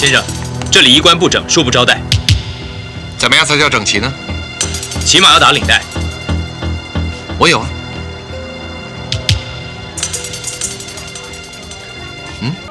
先生，这里衣冠不整，恕不招待。怎么样才叫整齐呢？起码要打领带。我有啊。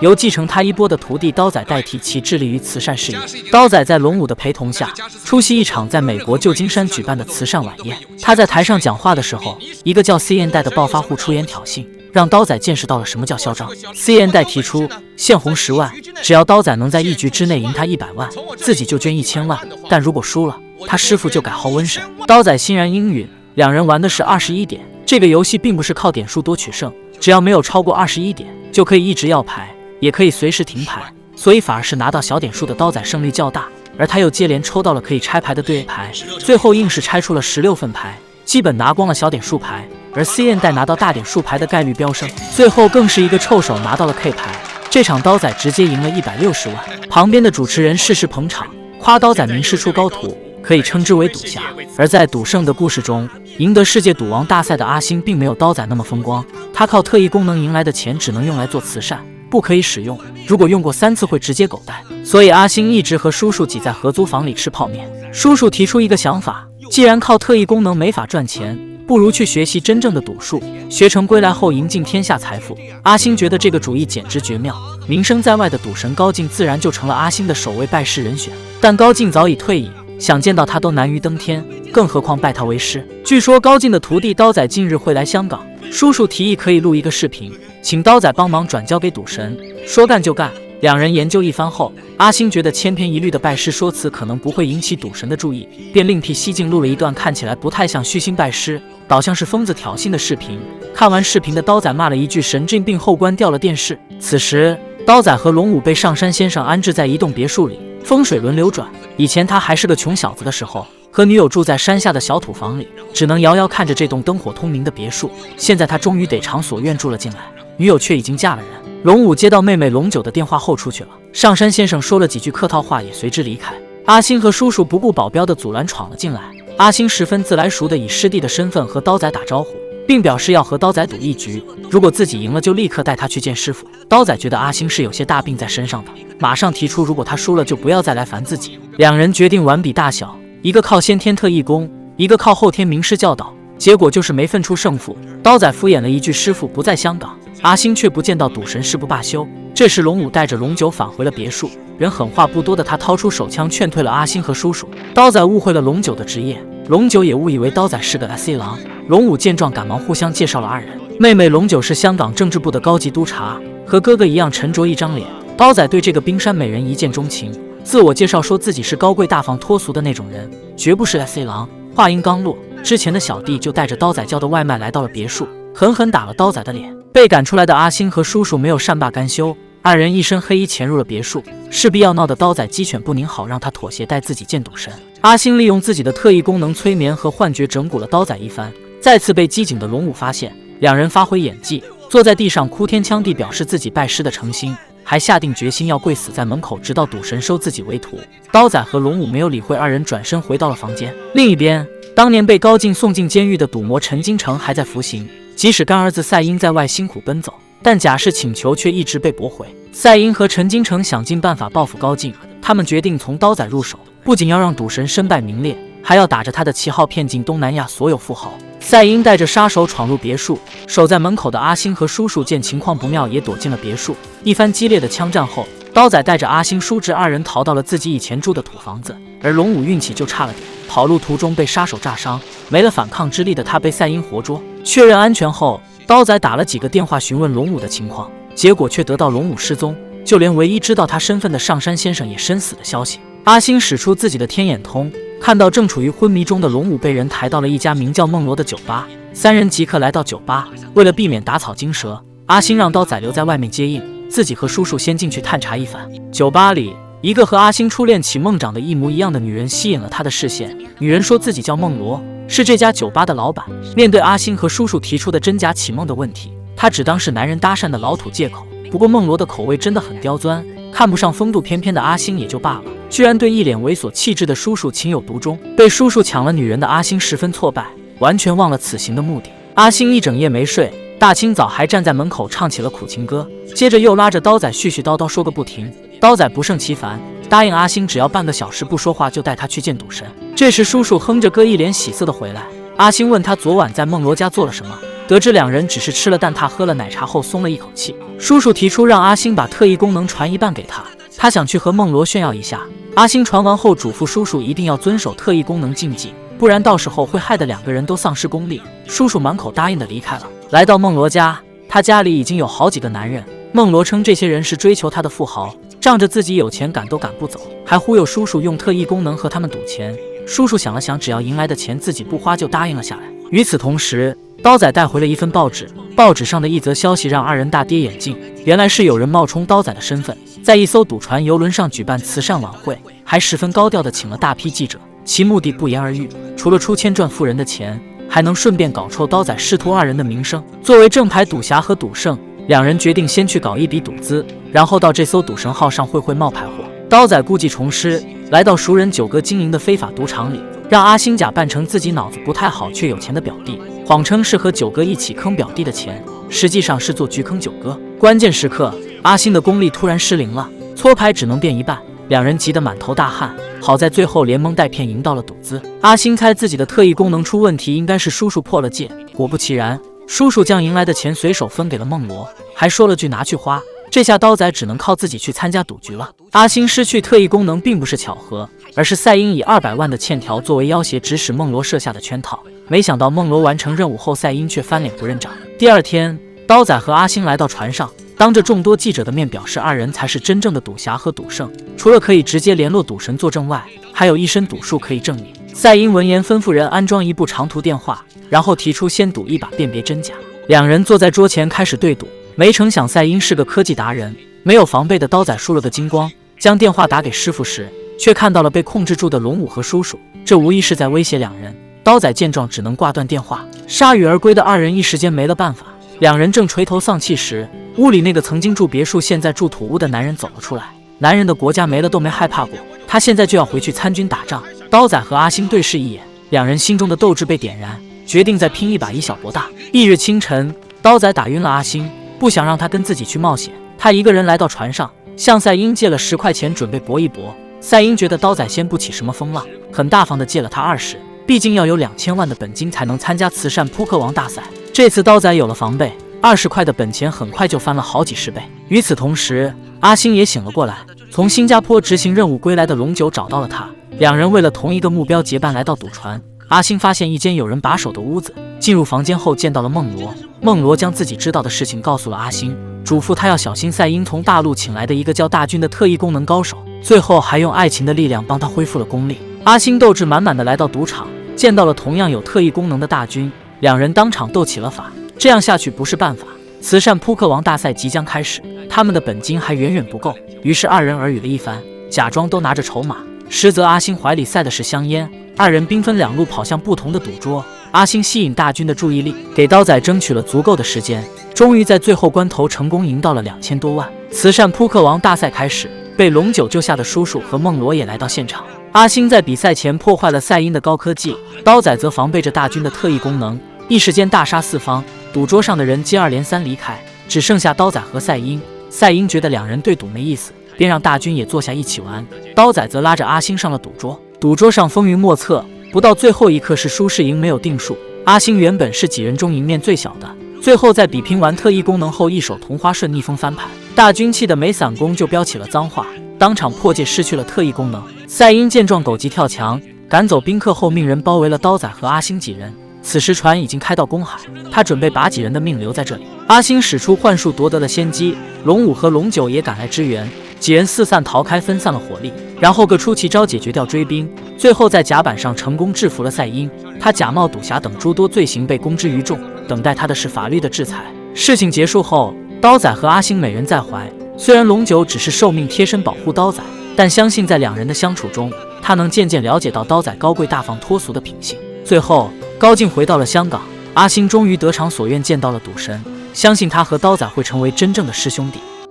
由继承他衣钵的徒弟刀仔代替其致力于慈善事业。刀仔在龙武的陪同下，出席一场在美国旧金山举办的慈善晚宴。他在台上讲话的时候，一个叫 C.N. 代的暴发户出言挑衅，让刀仔见识到了什么叫嚣张。C.N. 代提出现红10万，只要刀仔能在1局之内赢他100万，自己就捐1000万，但如果输了，他师傅就改号瘟神。刀仔欣然应允，两人玩的是21点。这个游戏并不是靠点数多取胜，只要没有超过21点，就可以一直要牌，也可以随时停牌，所以反而是拿到小点数的刀仔胜率较大，而他又接连抽到了可以拆牌的对牌，最后硬是拆出了16份牌，基本拿光了小点数牌，而 C.N. 代拿到大点数牌的概率飙升，最后更是一个臭手拿到了 K 牌。这场刀仔直接赢了160万。旁边的主持人事事捧场，夸刀仔名师出高徒，可以称之为赌侠。而在赌圣的故事中，赢得世界赌王大赛的阿星并没有刀仔那么风光，他靠特异功能赢来的钱只能用来做慈善，不可以使用，如果用过3次会直接狗带，所以阿星一直和叔叔挤在合租房里吃泡面。叔叔提出一个想法，既然靠特异功能没法赚钱，不如去学习真正的赌术，学成归来后赢尽天下财富。阿星觉得这个主意简直绝妙，名声在外的赌神高进自然就成了阿星的首位拜师人选。但高进早已退隐，想见到他都难于登天，更何况拜他为师。据说高进的徒弟刀仔近日会来香港，叔叔提议可以录一个视频，请刀仔帮忙转交给赌神，说干就干。两人研究一番后，阿星觉得千篇一律的拜师说辞可能不会引起赌神的注意，便另辟蹊径录了一段看起来不太像虚心拜师，倒像是疯子挑衅的视频。看完视频的刀仔骂了一句神经病后关掉了电视。此时刀仔和龙武被上山先生安置在一栋别墅里，风水轮流转。以前他还是个穷小子的时候，和女友住在山下的小土房里，只能遥遥看着这栋灯火通明的别墅。现在他终于得偿所愿住了进来，女友却已经嫁了人。龙武接到妹妹龙九的电话后出去了，上山先生说了几句客套话也随之离开。阿星和叔叔不顾保镖的阻拦闯了进来，阿星十分自来熟的以师弟的身份和刀仔打招呼，并表示要和刀仔赌一局，如果自己赢了就立刻带他去见师傅。刀仔觉得阿星是有些大病在身上的，马上提出如果他输了就不要再来烦自己。两人决定玩比大小，一个靠先天特异功，一个靠后天名师教导，结果就是没分出胜负。刀仔敷衍了一句师傅不在香港，阿星却不见到赌神誓不罢休。这时龙武带着龙九返回了别墅，人狠话不多的他掏出手枪劝退了阿星和叔叔。刀仔误会了龙九的职业，龙九也误以为刀仔是个 SC 狼。龙武见状赶忙互相介绍了二人。妹妹龙九是香港政治部的高级督察，和哥哥一样沉着一张脸。刀仔对这个冰山美人一见钟情，自我介绍说自己是高贵大方脱俗的那种人，绝不是 SC 狼。话音刚落，之前的小弟就带着刀仔叫的外卖来到了别墅，狠狠打了刀仔的脸。被赶出来的阿星和叔叔没有善罢甘休，二人一身黑衣潜入了别墅，势必要闹的刀仔鸡犬不宁，好让他妥协带自己见赌神。阿星利用自己的特异功能催眠和幻觉整蛊了刀仔一番，再次被机警的龙武发现，两人发挥演技，坐在地上哭天抢地表示自己拜师的诚心，还下定决心要跪死在门口，直到赌神收自己为徒。刀仔和龙武没有理会二人，转身回到了房间。另一边，当年被高进送进监狱的赌魔陈金城还在服刑，即使干儿子赛英在外辛苦奔走，但假释请求却一直被驳回。赛英和陈金城想尽办法报复高进，他们决定从刀仔入手，不仅要让赌神身败名裂，还要打着他的旗号骗进东南亚所有富豪。赛英带着杀手闯入别墅，守在门口的阿星和叔叔见情况不妙，也躲进了别墅。一番激烈的枪战后，刀仔带着阿星、叔侄二人逃到了自己以前住的土房子，而龙武运气就差了点，跑路途中被杀手炸伤，没了反抗之力的他被赛英活捉。确认安全后，刀仔打了几个电话询问龙武的情况，结果却得到龙武失踪，就连唯一知道他身份的上山先生也身死的消息。阿星使出自己的天眼通，看到正处于昏迷中的龙武被人抬到了一家名叫梦罗的酒吧，三人即刻来到酒吧。为了避免打草惊蛇，阿星让刀仔留在外面接应，自己和叔叔先进去探查一番。酒吧里，一个和阿星初恋启梦长得一模一样的女人吸引了他的视线。女人说自己叫梦罗，是这家酒吧的老板。面对阿星和叔叔提出的真假启梦的问题，他只当是男人搭讪的老土借口。不过梦罗的口味真的很刁钻，看不上风度翩翩的阿星也就罢了，居然对一脸猥琐气质的叔叔情有独钟。被叔叔抢了女人的阿星十分挫败，完全忘了此行的目的。阿星一整夜没睡，大清早还站在门口唱起了苦情歌，接着又拉着刀仔絮絮叨叨说个不停。刀仔不胜其烦，答应阿星只要半个小时不说话就带他去见赌神。这时叔叔哼着歌一脸喜色的回来，阿星问他昨晚在孟罗家做了什么，得知两人只是吃了蛋挞喝了奶茶后松了一口气。叔叔提出让阿星把特异功能传一半给他，他想去和孟罗炫耀一下。阿星传完后嘱咐叔叔一定要遵守特异功能禁忌，不然到时候会害得两个人都丧失功力。叔叔满口答应的离开了。来到孟罗家，他家里已经有好几个男人。孟罗称这些人是追求他的富豪，仗着自己有钱赶都赶不走，还忽悠叔叔用特异功能和他们赌钱。叔叔想了想，只要赢来的钱自己不花，就答应了下来。与此同时，刀仔带回了一份报纸，报纸上的一则消息让二人大跌眼镜。原来是有人冒充刀仔的身份，在一艘赌船游轮上举办慈善晚会，还十分高调的请了大批记者，其目的不言而喻，除了出千赚富人的钱，还能顺便搞臭刀仔师徒二人的名声。作为正牌赌侠和赌圣，两人决定先去搞一笔赌资，然后到这艘赌神号上会冒牌货。刀仔故技重施，来到熟人九哥经营的非法赌场里，让阿星假扮成自己脑子不太好却有钱的表弟，谎称是和九哥一起坑表弟的钱，实际上是做局坑九哥。关键时刻，阿星的功力突然失灵了，搓牌只能变一半，两人急得满头大汗。好在最后连蒙带骗赢到了赌资。阿星猜自己的特异功能出问题，应该是叔叔破了戒。果不其然，叔叔将赢来的钱随手分给了孟罗，还说了句拿去花。这下刀仔只能靠自己去参加赌局了。阿星失去特异功能并不是巧合，而是赛因以200万的欠条作为要挟，指使孟罗设下的圈套。没想到孟罗完成任务后，赛因却翻脸不认账。第二天，刀仔和阿星来到船上，当着众多记者的面表示二人才是真正的赌侠和赌圣，除了可以直接联络赌神作证外，还有一身赌术可以证明。赛因闻言吩咐人安装一部长途电话，然后提出先赌一把辨别真假。两人坐在桌前开始对赌，没成想赛因是个科技达人，没有防备的刀仔输了个精光，将电话打给师傅时，却看到了被控制住的龙武和叔叔，这无疑是在威胁两人。刀仔见状只能挂断电话，铩羽而归的二人一时间没了办法。两人正垂头丧气时，屋里那个曾经住别墅现在住土屋的男人走了出来。男人的国家没了都没害怕过，他现在就要回去参军打仗。刀仔和阿星对视一眼，两人心中的斗志被点燃，决定再拼一把以小博大。翌日清晨，刀仔打晕了阿星，不想让他跟自己去冒险，他一个人来到船上，向赛因借了10块钱准备搏一搏。赛因觉得刀仔先不起什么风浪，很大方的借了他20，毕竟要有2000万的本金才能参加慈善扑克王大赛。这次刀仔有了防备，20块的本钱很快就翻了好几十倍。与此同时，阿星也醒了过来，从新加坡执行任务归来的龙九找到了他，两人为了同一个目标结伴来到赌船。阿星发现一间有人把守的屋子，进入房间后见到了孟罗。孟罗将自己知道的事情告诉了阿星，嘱咐他要小心赛因从大陆请来的一个叫大军的特异功能高手，最后还用爱情的力量帮他恢复了功力。阿星斗志满满的来到赌场，见到了同样有特异功能的大军，两人当场斗起了法。这样下去不是办法，慈善扑克王大赛即将开始，他们的本金还远远不够。于是二人耳语了一番，假装都拿着筹码，实则阿星怀里塞的是香烟。二人兵分两路跑向不同的赌桌，阿星吸引大军的注意力，给刀仔争取了足够的时间，终于在最后关头成功赢到了2000多万。慈善扑克王大赛开始，被龙九救下的叔叔和孟罗也来到现场。阿星在比赛前破坏了赛因的高科技，刀仔则防备着大军的特异功能，一时间大杀四方。赌桌上的人接二连三离开，只剩下刀仔和赛因。赛因觉得两人对赌没意思，便让大军也坐下一起玩。刀仔则拉着阿星上了赌桌。赌桌上风云莫测，不到最后一刻是输是赢没有定数。阿星原本是几人中赢面最小的，最后在比拼完特异功能后，一手同花顺逆风翻盘。大军气得没散功就飙起了脏话，当场破戒失去了特异功能。赛因见状狗急跳墙，赶走宾客后命人包围了刀仔和阿星几人。此时船已经开到公海，他准备把几人的命留在这里。阿星使出幻术夺得了先机，龙武和龙九也赶来支援，几人四散逃开，分散了火力，然后各出奇招解决掉追兵，最后在甲板上成功制服了赛因。他假冒赌侠等诸多罪行被公之于众，等待他的是法律的制裁。事情结束后，刀仔和阿星每人在怀。虽然龙九只是受命贴身保护刀仔，但相信在两人的相处中，他能渐渐了解到刀仔高贵大方脱俗的品性。最后高进回到了香港，阿星终于得偿所愿见到了赌神，相信他和刀仔会成为真正的师兄弟。